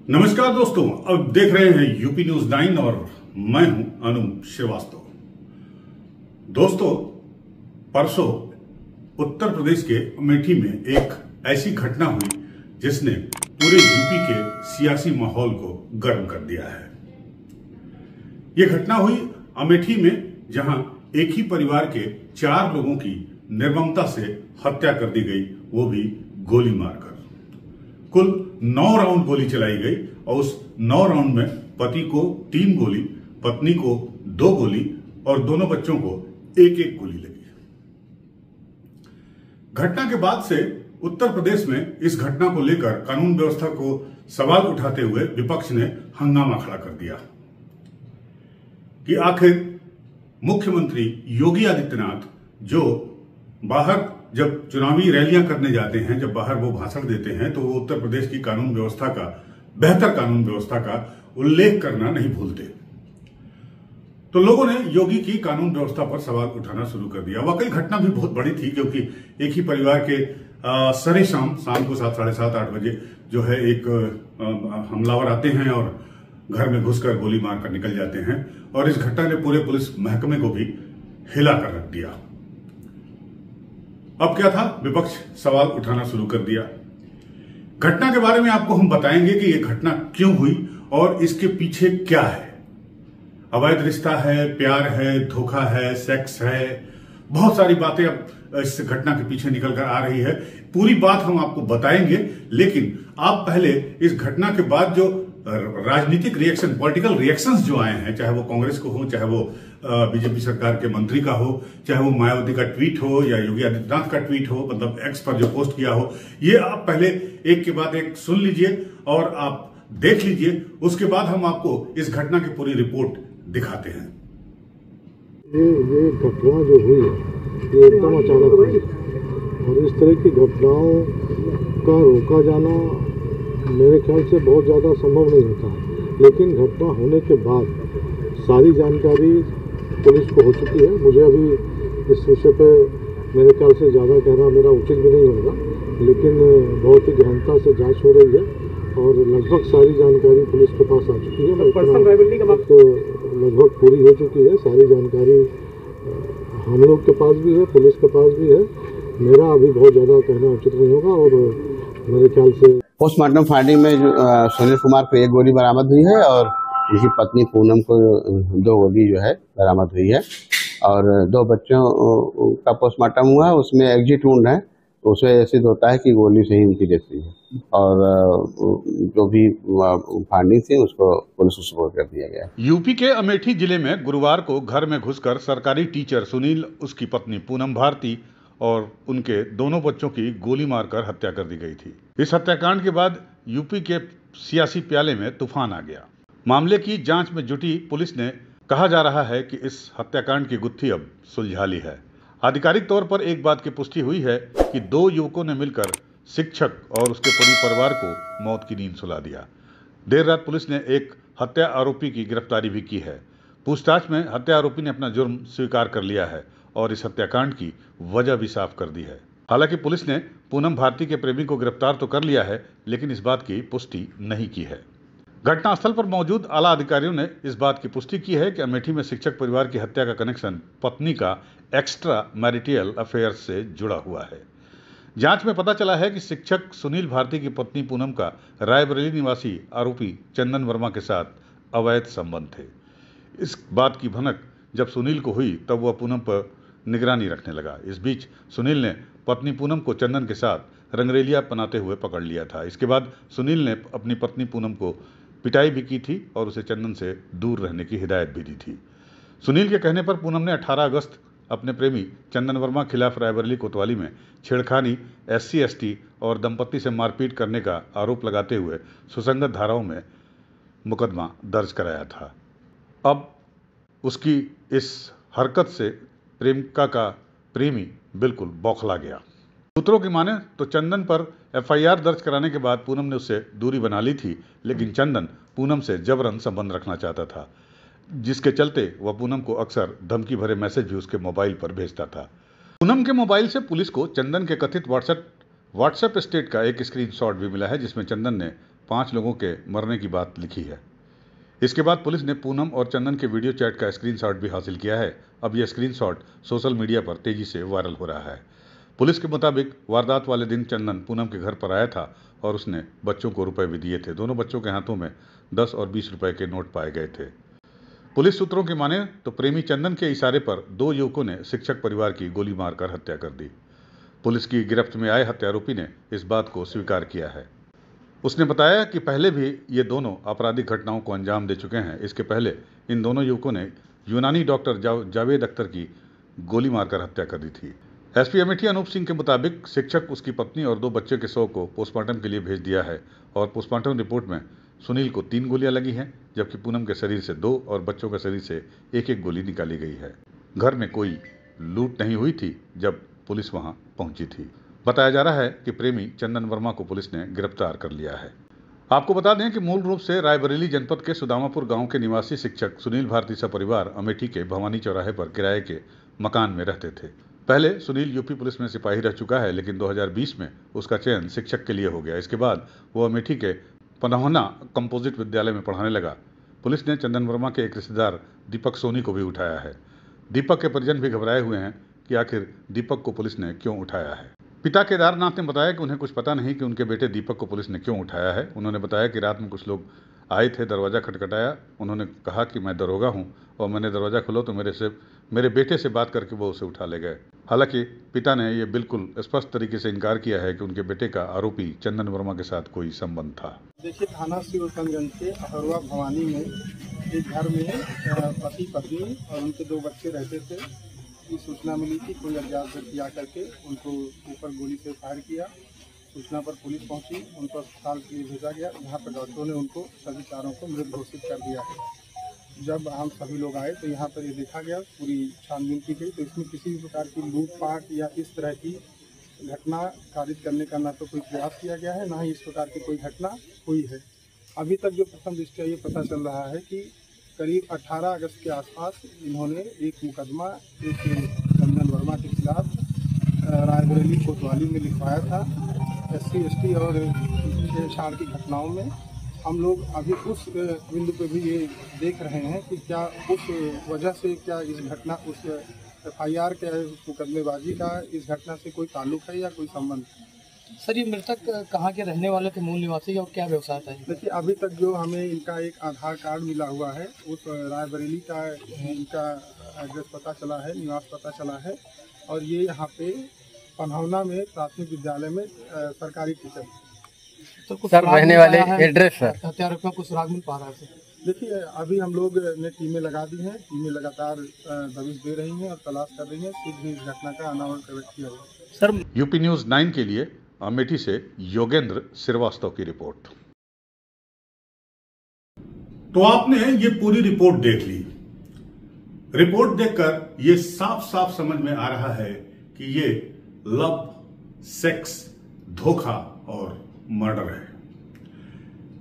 नमस्कार दोस्तों, अब देख रहे हैं यूपी न्यूज 9 और मैं हूं अनूप श्रीवास्तव। दोस्तों, परसों उत्तर प्रदेश के अमेठी में एक ऐसी घटना हुई जिसने पूरे यूपी के सियासी माहौल को गर्म कर दिया है। यह घटना हुई अमेठी में, जहां एक ही परिवार के 4 लोगों की निर्ममता से हत्या कर दी गई, वो भी गोली मारकर। कुल 9 राउंड गोली चलाई गई और उस 9 राउंड में पति को 3 गोली, पत्नी को 2 गोली और दोनों बच्चों को 1-1 गोली लगी। घटना के बाद से उत्तर प्रदेश में इस घटना को लेकर कानून व्यवस्था को सवाल उठाते हुए विपक्ष ने हंगामा खड़ा कर दिया कि आखिर मुख्यमंत्री योगी आदित्यनाथ जो बाहर जब चुनावी रैलियां करने जाते हैं, जब बाहर वो भाषण देते हैं, तो वो उत्तर प्रदेश की कानून व्यवस्था का, बेहतर कानून व्यवस्था का उल्लेख करना नहीं भूलते। तो लोगों ने योगी की कानून व्यवस्था पर सवाल उठाना शुरू कर दिया। वाकई घटना भी बहुत बड़ी थी, क्योंकि एक ही परिवार के सरे शाम को 7, साढ़े 7, 8 बजे जो है एक हमलावर आते हैं और घर में घुसकर गोली मारकर निकल जाते हैं, और इस घटना ने पूरे पुलिस महकमे को भी हिला कर रख दिया। अब क्या था, विपक्ष सवाल उठाना शुरू कर दिया। घटना के बारे में आपको हम बताएंगे कि यह घटना क्यों हुई और इसके पीछे क्या है। अवैध रिश्ता है, प्यार है, धोखा है, सेक्स है, बहुत सारी बातें अब इस घटना के पीछे निकल कर आ रही है। पूरी बात हम आपको बताएंगे, लेकिन आप पहले इस घटना के बाद जो राजनीतिक रिएक्शन, पॉलिटिकल रिएक्शंस जो आए हैं, चाहे वो कांग्रेस को हो, चाहे वो बीजेपी सरकार के मंत्री का हो, चाहे वो मायावती का ट्वीट हो या योगी आदित्यनाथ का ट्वीट हो, मतलब एक्स पर जो पोस्ट किया हो, ये आप पहले एक के बाद एक सुन लीजिए और आप देख लीजिए। उसके बाद हम आपको इस घटना की पूरी रिपोर्ट दिखाते हैं। ये घटना जो हुई है ये एकदम अचानक हुई, और इस तरह की घटनाओं का रोका जाना मेरे ख्याल से बहुत ज़्यादा संभव नहीं होता है। लेकिन घटना होने के बाद सारी जानकारी पुलिस को हो चुकी है। मुझे अभी इस विषय पे मेरे ख्याल से ज़्यादा कहना मेरा उचित भी नहीं होगा, लेकिन बहुत ही गहनता से जांच हो रही है और लगभग सारी जानकारी पुलिस के पास आ चुकी है। तो लगभग पूरी हो चुकी है, सारी जानकारी हम लोग के पास भी है, पुलिस के पास भी है। मेरा अभी बहुत ज़्यादा कहना उचित नहीं होगा, और मेरे ख्याल से पोस्टमार्टम फाइंडिंग में सुनील कुमार को 1 गोली बरामद हुई है और उनकी पत्नी पूनम को 2 गोली जो है बरामद हुई है, और 2 बच्चों का पोस्टमार्टम हुआ है, उसमें एग्जिट वुंड है, तो उसमें सिद्ध होता है कि गोली से ही उनकी डेथ हुई है, और जो भी फाइंडिंग थी उसको पुलिस को सुपुर्द कर दिया गया। यूपी के अमेठी जिले में गुरुवार को घर में घुसकर सरकारी टीचर सुनील, उसकी पत्नी पूनम भारती और उनके दोनों बच्चों की गोली मारकर हत्या कर दी गई थी। इस हत्याकांड के बाद यूपी के सियासी प्याले में तूफान आ गया। मामले की जांच में जुटी पुलिस ने कहा जा रहा है कि इस हत्याकांड की गुत्थी अब सुलझा ली है। आधिकारिक तौर पर एक बात की पुष्टि हुई है कि 2 युवकों ने मिलकर शिक्षक और उसके पूरे परिवार को मौत की नींद सुला दिया। देर रात पुलिस ने एक हत्या आरोपी की गिरफ्तारी भी की है। पूछताछ में हत्या आरोपी ने अपना जुर्म स्वीकार कर लिया है और इस हत्याकांड की वजह भी साफ कर दी है। हालांकि पुलिस ने पूनम भारती के प्रेमी को गिरफ्तार तो कर लिया है, लेकिन इस बात की पुष्टि नहीं की है। घटनास्थल पर मौजूद आला अधिकारियों ने इस बात की पुष्टि की है कि अमेठी में शिक्षक परिवार की हत्या का कनेक्शन पत्नी का एक्स्ट्रा मैरिटल अफेयर से जुड़ा हुआ है। जांच में पता चला है कि शिक्षक सुनील भारती की पत्नी पूनम का रायबरेली निवासी आरोपी चंदन वर्मा के साथ अवैध संबंध थे। इस बात की भनक जब सुनील को हुई, तब वह पूनम पर निगरानी रखने लगा। इस बीच सुनील ने पत्नी पूनम को चंदन के साथ रंगरेलिया बनाते हुए पकड़ लिया था। इसके बाद सुनील ने अपनी पत्नी पूनम को पिटाई भी की थी और उसे चंदन से दूर रहने की हिदायत भी दी थी। सुनील के कहने पर पूनम ने 18 अगस्त अपने प्रेमी चंदन वर्मा खिलाफ रायबरेली कोतवाली में छेड़खानी, SC/ST और दंपत्ति से मारपीट करने का आरोप लगाते हुए सुसंगत धाराओं में मुकदमा दर्ज कराया था। अब उसकी इस हरकत से प्रेमिका का प्रेमी बिल्कुल बौखला गया। सूत्रों की माने तो चंदन पर FIR दर्ज कराने के बाद पूनम ने उससे दूरी बना ली थी, लेकिन चंदन पूनम से जबरन संबंध रखना चाहता था, जिसके चलते वह पूनम को अक्सर धमकी भरे मैसेज भी उसके मोबाइल पर भेजता था। पूनम के मोबाइल से पुलिस को चंदन के कथित व्हाट्सएप स्टेट का एक स्क्रीनशॉट भी मिला है, जिसमें चंदन ने 5 लोगों के मरने की बात लिखी है। इसके बाद पुलिस ने पूनम और चंदन के वीडियो चैट का स्क्रीनशॉट भी हासिल किया है। अब यह स्क्रीनशॉट सोशल मीडिया पर तेजी से वायरल हो रहा है। पुलिस के मुताबिक वारदात वाले दिन चंदन पूनम के घर पर आया था और उसने बच्चों को रुपए भी दिए थे। दोनों बच्चों के हाथों में 10 और 20 रुपए के नोट पाए गए थे। पुलिस सूत्रों की माने तो प्रेमी चंदन के इशारे पर 2 युवकों ने शिक्षक परिवार की गोली मारकर हत्या कर दी। पुलिस की गिरफ्त में आए हत्यारोपी ने इस बात को स्वीकार किया है। उसने बताया कि पहले भी ये दोनों आपराधिक घटनाओं को अंजाम दे चुके हैं। इसके पहले इन दोनों युवकों ने यूनानी डॉक्टर जावेद अख्तर की गोली मारकर हत्या कर दी थी। एसपी अमेठी अनूप सिंह के मुताबिक शिक्षक, उसकी पत्नी और 2 बच्चे के शव को पोस्टमार्टम के लिए भेज दिया है और पोस्टमार्टम रिपोर्ट में सुनील को 3 गोलियां लगी हैं, जबकि पूनम के शरीर से 2 और बच्चों के शरीर से 1-1 गोली निकाली गई है। घर में कोई लूट नहीं हुई थी जब पुलिस वहां पहुंची थी। बताया जा रहा है कि प्रेमी चंदन वर्मा को पुलिस ने गिरफ्तार कर लिया है। आपको बता दें कि मूल रूप से रायबरेली जनपद के सुदामापुर गांव के निवासी शिक्षक सुनील भारती सा परिवार अमेठी के भवानी चौराहे पर किराए के मकान में रहते थे। पहले सुनील यूपी पुलिस में सिपाही रह चुका है, लेकिन 2020 में उसका चयन शिक्षक के लिए हो गया। इसके बाद वो अमेठी के पनहौना कंपोजिट विद्यालय में पढ़ाने लगा। पुलिस ने चंदन वर्मा के एक रिश्तेदार दीपक सोनी को भी उठाया है। दीपक के परिजन भी घबराए हुए हैं कि आखिर दीपक को पुलिस ने क्यों उठाया है। पिता केदारनाथ ने बताया कि उन्हें कुछ पता नहीं कि उनके बेटे दीपक को पुलिस ने क्यों उठाया है। उन्होंने बताया कि रात में कुछ लोग आए थे, दरवाज़ा खटखटाया। उन्होंने कहा कि मैं दरोगा हूं और मैंने दरवाज़ा खोला तो मेरे बेटे से बात करके वो उसे उठा ले गए। हालांकि पिता ने यह बिल्कुल स्पष्ट तरीके से इनकार किया है कि उनके बेटे का आरोपी चंदन वर्मा के साथ कोई संबंध था। देखिए, थाना सिवरगंज के अहरवा भवानी में एक घर में पति पत्नी और उनके 2 बच्चे रहते थे। की सूचना मिली थी, कोई अज्ञात व्यक्ति आकर के उनको ऊपर गोली से फायर किया। सूचना पर पुलिस पहुंची, उनको अस्पताल के लिए भेजा गया, जहां पर डॉक्टरों ने उनको सभी चारों को मृत घोषित कर दिया है। जब हम सभी लोग आए तो यहाँ पर ये देखा गया, पूरी छानबीन की गई, तो इसमें किसी भी प्रकार की लूटपाट या इस तरह की घटना कारित करने का ना तो कोई प्रयास किया गया है, ना ही इस प्रकार की कोई घटना हुई है। अभी तक जो प्रथम दृष्टया ये पता चल रहा है कि करीब 18 अगस्त के आसपास इन्होंने एक मुकदमा एक चंदन वर्मा के खिलाफ रायबरेली कोतवाली में लिखवाया था। SC/ST और छेड़छाड़ की घटनाओं में हम लोग अभी उस बिंदु पे भी ये देख रहे हैं कि क्या उस वजह से क्या इस घटना उस FIR के मुकदमेबाजी का इस घटना से कोई ताल्लुक है या कोई संबंध है। सर, ये मृतक कहाँ के रहने वाले थे, मूल निवासी, और क्या व्यवसाय था? देखिए, अभी तक जो हमें इनका एक आधार कार्ड मिला हुआ है, उस रायबरेली का इनका एड्रेस पता चला है, निवास पता चला है, और ये यहाँ पे पनहौना में प्राथमिक विद्यालय में सरकारी टीचर। तो कुछ रहने वाले एड्रेस सर हत्यारोपियों को सुराग मिल पा रहा है? देखिए, अभी हम लोग ने टीमें लगा दी हैं, टीमें लगातार दबिश दे रही हैं और तलाश कर रही हैं, शीघ्र ही इस घटना का अनावरण किया जाएगा। सर, यूपी न्यूज़ 9 के लिए अमेठी से योगेंद्र श्रीवास्तव की रिपोर्ट। तो आपने ये पूरी रिपोर्ट देख ली। रिपोर्ट देखकर ये साफ साफ समझ में आ रहा है कि ये लव, सेक्स, धोखा और मर्डर है।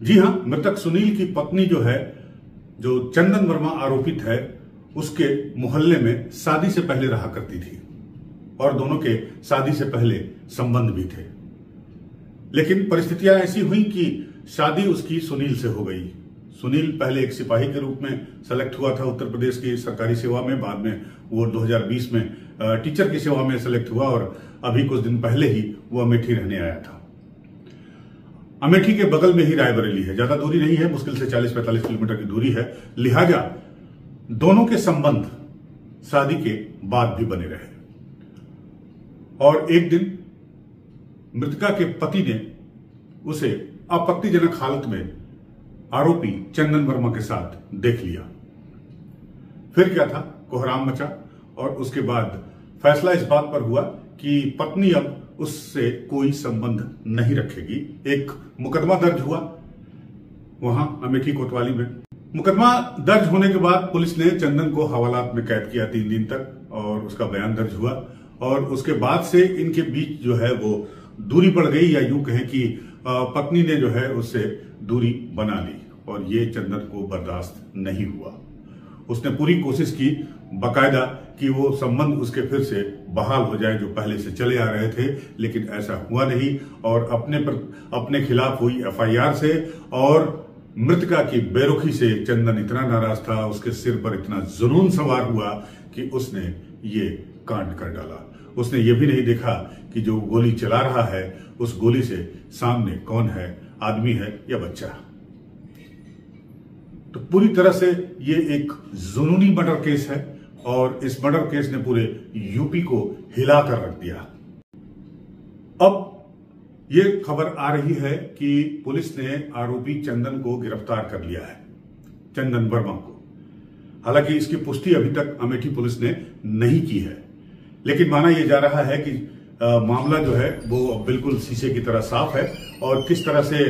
जी हां, मृतक सुनील की पत्नी जो है, जो चंदन वर्मा आरोपित है, उसके मोहल्ले में शादी से पहले रहा करती थी और दोनों के शादी से पहले संबंध भी थे। लेकिन परिस्थितियां ऐसी हुई कि शादी उसकी सुनील से हो गई। सुनील पहले एक सिपाही के रूप में सेलेक्ट हुआ था उत्तर प्रदेश की सरकारी सेवा में, बाद में वो 2020 में टीचर की सेवा में सेलेक्ट हुआ और अभी कुछ दिन पहले ही वो अमेठी रहने आया था। अमेठी के बगल में ही रायबरेली है, ज्यादा दूरी नहीं है, मुश्किल से 40-45 किलोमीटर की दूरी है। लिहाजा दोनों के संबंध शादी के बाद भी बने रहे और एक दिन मृतका के पति ने उसे आपत्तिजनक हालत में आरोपी चंदन वर्मा के साथ देख लिया। फिर क्या था, कोहराम मचा और उसके बाद फैसला इस बात पर हुआ कि पत्नी अब उससे कोई संबंध नहीं रखेगी। एक मुकदमा दर्ज हुआ वहां अमेठी कोतवाली में। मुकदमा दर्ज होने के बाद पुलिस ने चंदन को हवालात में कैद किया 3 दिन तक और उसका बयान दर्ज हुआ और उसके बाद से इनके बीच जो है वो दूरी बढ़ गई, या यूं कहें कि पत्नी ने जो है उससे दूरी बना ली और ये चंदन को बर्दाश्त नहीं हुआ। उसने पूरी कोशिश की बाकायदा कि वो संबंध उसके फिर से बहाल हो जाए जो पहले से चले आ रहे थे, लेकिन ऐसा हुआ नहीं। और अपने खिलाफ हुई एफआईआर से और मृतका की बेरुखी से चंदन इतना नाराज था, उसके सिर पर इतना जुनून सवार हुआ कि उसने ये कांड कर डाला। उसने ये भी नहीं देखा कि जो गोली चला रहा है उस गोली से सामने कौन है, आदमी है या बच्चा। तो पूरी तरह से ये एक जुनूनी मर्डर केस है और इस मर्डर केस ने पूरे यूपी को हिलाकर रख दिया। अब ये खबर आ रही है कि पुलिस ने आरोपी चंदन को गिरफ्तार कर लिया है, चंदन वर्मा को। हालांकि इसकी पुष्टि अभी तक अमेठी पुलिस ने नहीं की है, लेकिन माना यह जा रहा है कि मामला जो है वो बिल्कुल शीशे की तरह साफ है और किस तरह से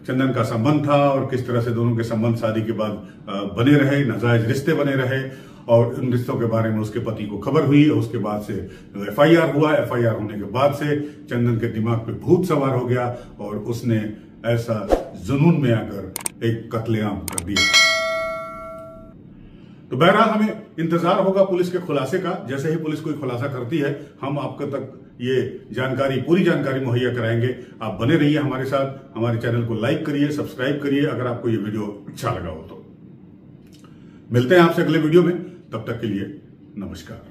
चंदन का संबंध था और किस तरह से दोनों के संबंध शादी के बाद बने रहे, नाजायज रिश्ते बने रहे और उन रिश्तों के बारे में उसके पति को खबर हुई और उसके बाद से एफआईआर हुआ। एफआईआर होने के बाद से चंदन के दिमाग पे भूत सवार हो गया और उसने ऐसा जुनून में आकर एक कत्लेआम कर दिया। तो बहरहाल हमें इंतजार होगा पुलिस के खुलासे का। जैसे ही पुलिस कोई खुलासा करती है हम आपको तक ये जानकारी, पूरी जानकारी मुहैया कराएंगे। आप बने रहिए हमारे साथ, हमारे चैनल को लाइक करिए, सब्सक्राइब करिए अगर आपको ये वीडियो अच्छा लगा हो तो। मिलते हैं आपसे अगले वीडियो में, तब तक के लिए नमस्कार।